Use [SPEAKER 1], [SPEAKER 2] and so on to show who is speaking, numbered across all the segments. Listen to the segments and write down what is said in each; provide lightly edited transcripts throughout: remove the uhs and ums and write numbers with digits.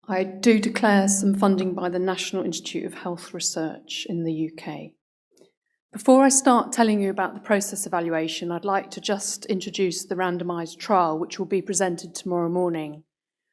[SPEAKER 1] I do declare some funding by the National Institute of Health Research in the UK. Before I start telling you about the process evaluation, I'd like to just introduce the randomised trial, which will be presented tomorrow morning.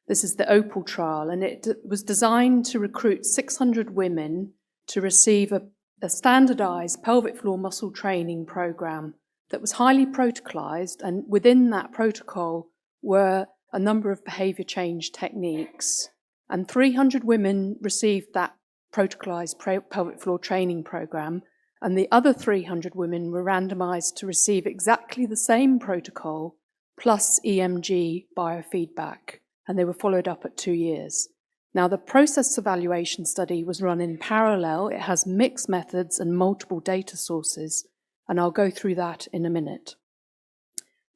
[SPEAKER 1] This is the OPAL trial, and it was designed to recruit 600 women to receive a standardised pelvic floor muscle training programme that was highly protocolised, and within that protocol were a number of behaviour change techniques. And 300 women received that protocolised pelvic floor training programme, and the other 300 women were randomised to receive exactly the same protocol plus EMG biofeedback, and they were followed up at 2 years. Now, the process evaluation study was run in parallel. It has mixed methods and multiple data sources, and I'll go through that in a minute.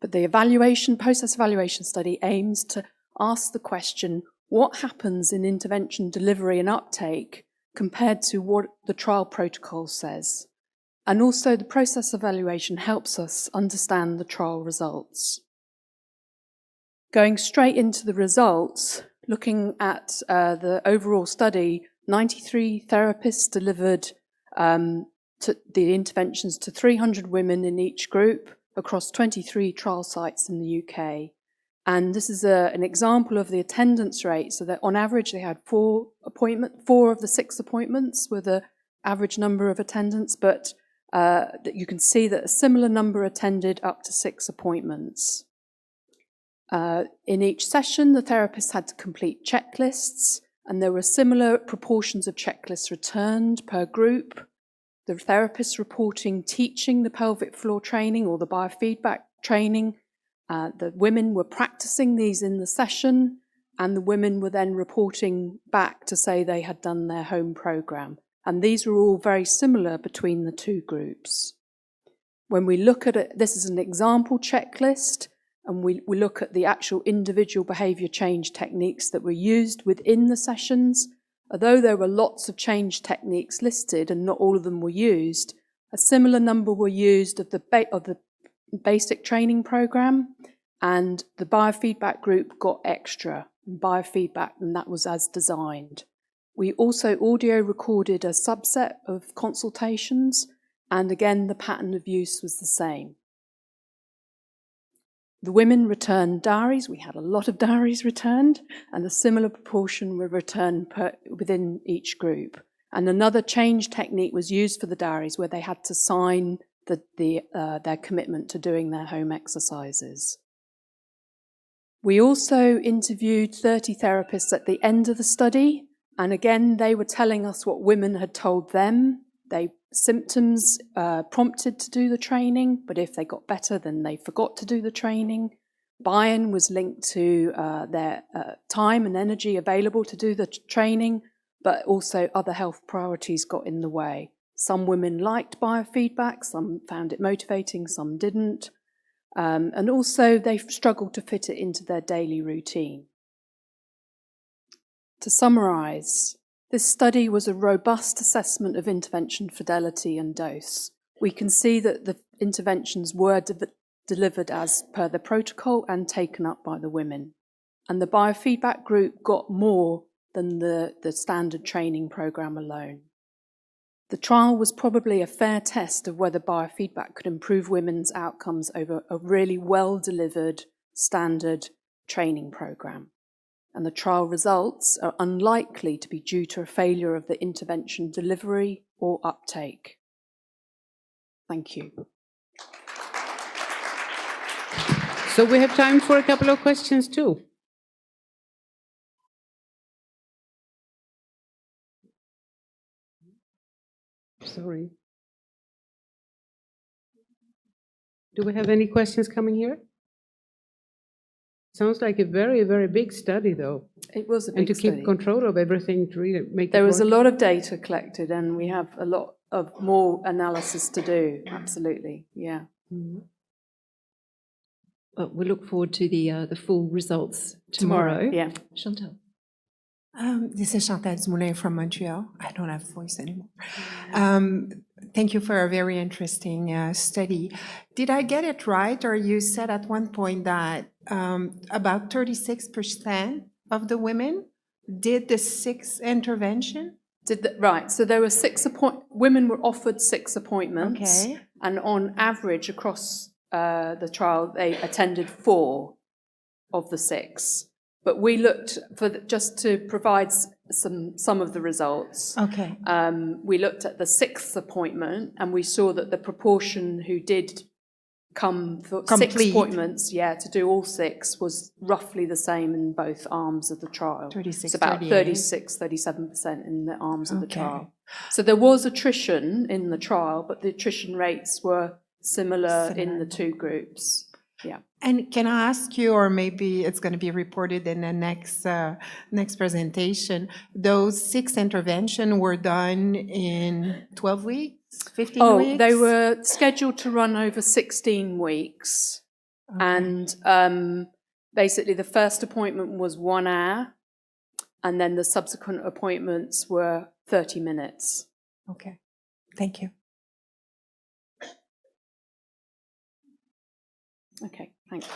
[SPEAKER 1] But the process evaluation study aims to ask the question, what happens in intervention delivery and uptake compared to what the trial protocol says? And also the process evaluation helps us understand the trial results. Going straight into the results, looking at the overall study, 93 therapists delivered the interventions to 300 women in each group across 23 trial sites in the UK. And this is an example of the attendance rate, so that on average they had 4 of the 6 appointments were the average number of attendance, but that you can see that a similar number attended up to 6 appointments. In each session, the therapists had to complete checklists, and there were similar proportions of checklists returned per group. The therapists reporting teaching the pelvic floor training or the biofeedback training. The women were practicing these in the session, and the women were then reporting back to say they had done their home programme. And these were all very similar between the 2 groups. When we look at it, this is an example checklist, and we look at the actual individual behaviour change techniques that were used within the sessions. Although there were lots of change techniques listed and not all of them were used, a similar number were used of the basic training programme, and the biofeedback group got extra biofeedback, and that was as designed. We also audio recorded a subset of consultations, and again the pattern of use was the same. The women returned diaries. We had a lot of diaries returned, and a similar proportion were returned within each group. And another change technique was used for the diaries, where they had to sign their commitment to doing their home exercises. We also interviewed 30 therapists at the end of the study, and again they were telling us what women had told them. Symptoms prompted to do the training, but if they got better, then they forgot to do the training. Buy-in was linked to their time and energy available to do the training, but also other health priorities got in the way. Some women liked biofeedback, some found it motivating, some didn't. And also they struggled to fit it into their daily routine. To summarise, this study was a robust assessment of intervention fidelity and dose. We can see that the interventions were delivered as per the protocol and taken up by the women. And the biofeedback group got more than the standard training programme alone. The trial was probably a fair test of whether biofeedback could improve women's outcomes over a really well-delivered standard training programme. And the trial results are unlikely to be due to a failure of the intervention delivery or uptake. Thank you.
[SPEAKER 2] So we have time for a couple of questions too. Sorry. Do we have any questions coming here? Sounds like a very, very big study, though.
[SPEAKER 1] It was a big study.
[SPEAKER 2] And to keep control of everything, to really make
[SPEAKER 1] There was a lot of data collected, and we have a lot of more analysis to do. Absolutely, yeah.
[SPEAKER 3] Mm-hmm. Well, we look forward to the full results tomorrow.
[SPEAKER 1] Yeah.
[SPEAKER 3] Chantal.
[SPEAKER 4] This is Chantal Moulin from Montreal. I don't have a voice anymore. Thank you for a very interesting study. Did I get it right, or you said at one point that about 36% of the women did the 6 intervention?
[SPEAKER 1] Right, so there were women were offered 6 appointments,
[SPEAKER 4] Okay.
[SPEAKER 1] and on average across the trial, they attended 4 of the 6. But we looked just to provide some of the results.
[SPEAKER 4] Okay.
[SPEAKER 1] We looked at the 6th appointment, and we saw that the proportion who did come for 6
[SPEAKER 4] Complete.
[SPEAKER 1] appointments, to do all 6, was roughly the same in both arms of the trial.
[SPEAKER 4] 36,
[SPEAKER 1] it's about
[SPEAKER 4] 38.
[SPEAKER 1] 37% in the arms of the
[SPEAKER 4] Okay.
[SPEAKER 1] trial. So there was attrition in the trial, but the attrition rates were similar in the 2 groups. Yeah.
[SPEAKER 4] And can I ask you, or maybe it's going to be reported in the next presentation, those 6 interventions were done in 12 weeks, 15 weeks?
[SPEAKER 1] They were scheduled to run over 16 weeks.
[SPEAKER 4] Okay.
[SPEAKER 1] And basically the first appointment was 1 hour, and then the subsequent appointments were 30 minutes.
[SPEAKER 4] Okay. Thank you.
[SPEAKER 1] Okay, thanks.